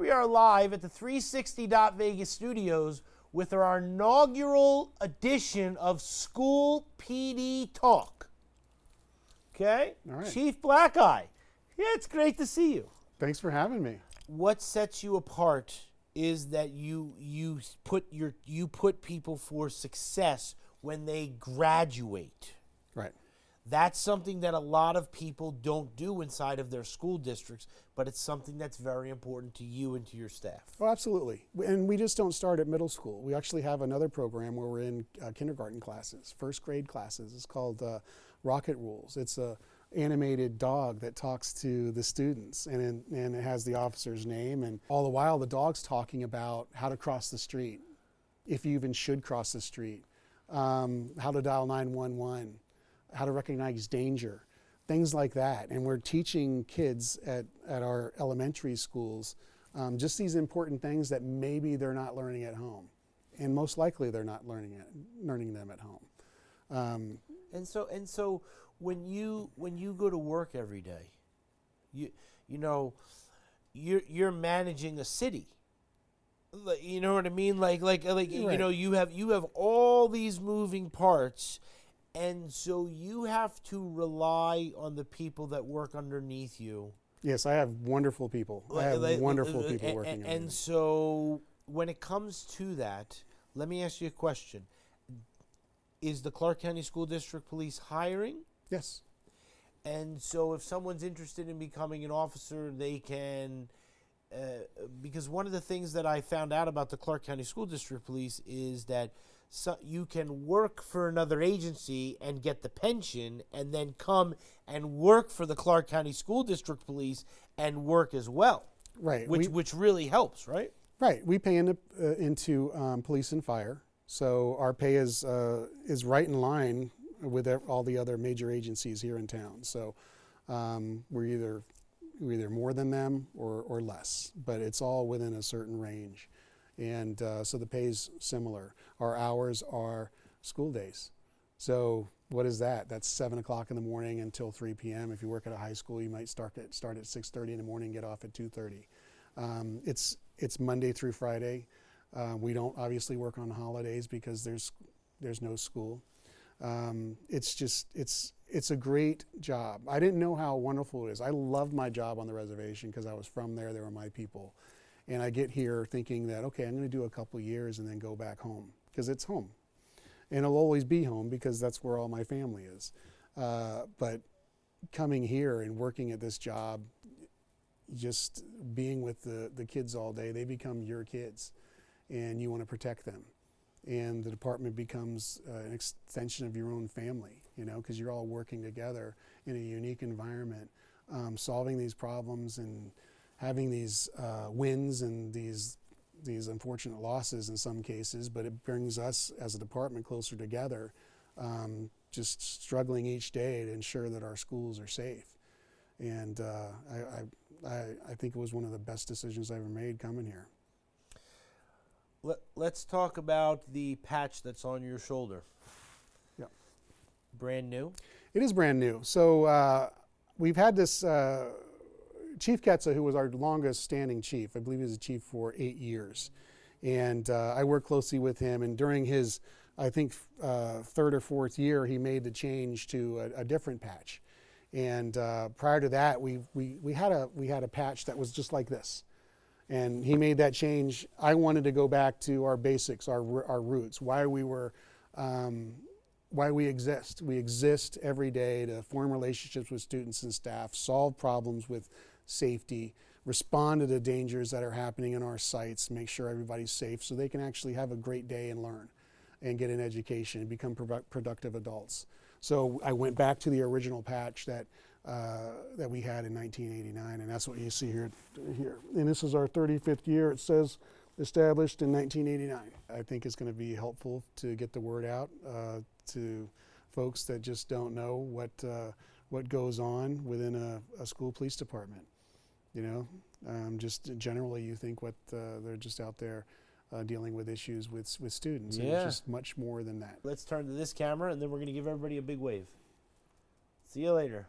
We are live at the 360 Vegas studios with our inaugural edition of School PD Talk. Okay? All right. Chief Black Eye. Yeah, it's great to see you. Thanks for having me. What sets you apart is that you put people for success when they graduate. Right. That's something that a lot of people don't do inside of their school districts, but it's something that's very important to you and to your staff. Oh, absolutely. And we just don't start at middle school. We actually have another program where we're in kindergarten classes, first grade classes. It's called Rocket Rules. It's a animated dog that talks to the students, and it has the officer's name, and all the while the dog's talking about how to cross the street, if you even should cross the street, how to dial 911, how to recognize danger, things like that. And we're teaching kids at our elementary schools just these important things that maybe they're not learning at home, and most likely they're not learning them at home. And so when you go to work every day, you're managing a city. You know what I mean? Like right. You have all these moving parts, and so you have to rely on the people that work underneath you. Yes, I have wonderful people. I have wonderful people working under me. And so when it comes to that, let me ask you a question. Is the Clark County School District Police hiring? Yes. And so if someone's interested in becoming an officer, they can, because one of the things that I found out about the Clark County School District Police is that you can work for another agency and get the pension, and then come and work for the Clark County School District Police and work as well. Right. Which really helps, right? Right. We pay into police and fire, so our pay is right in line with all the other major agencies here in town. So we're either more than them or less, but it's all within a certain range. And so the pay's similar. Our hours are school days. So what is that? That's 7 o'clock in the morning until 3 p.m. If you work at a high school, you might start at 6:30 in the morning, get off at 2:30. It's Monday through Friday. We don't obviously work on holidays because there's no school. It's a great job. I didn't know how wonderful it is. I loved my job on the reservation because I was from there. They were my people. And I get here thinking that, okay, I'm going to do a couple years and then go back home because it's home. And it'll always be home because that's where all my family is. But coming here and working at this job, just being with the kids all day, they become your kids and you want to protect them. And the department becomes an extension of your own family, because you're all working together in a unique environment, solving these problems and having these wins and these unfortunate losses in some cases, but it brings us as a department closer together, just struggling each day to ensure that our schools are safe. And I think it was one of the best decisions I ever made coming here. Let's talk about the patch that's on your shoulder. Yeah. Brand new? It is brand new. So we've had this Chief Ketza, who was our longest standing chief. I believe he was a chief for 8 years. And I worked closely with him. And during his, I think, third or fourth year, he made the change to a different patch. And prior to that, we had a patch that was just like this. And he made that change. I wanted to go back to our basics, our roots, why we exist. We exist every day to form relationships with students and staff, solve problems with safety, respond to the dangers that are happening in our sites, make sure everybody's safe so they can actually have a great day and learn and get an education and become productive adults. So I went back to the original patch that we had in 1989, and that's what you see here. And this is our 35th year. It says established in 1989. I think it's going to be helpful to get the word out to folks that just don't know what goes on within a school police department. Just generally you think they're just out there dealing with issues with students. Yeah. And it's just much more than that. Let's turn to this camera, and then we're going to give everybody a big wave. See you later.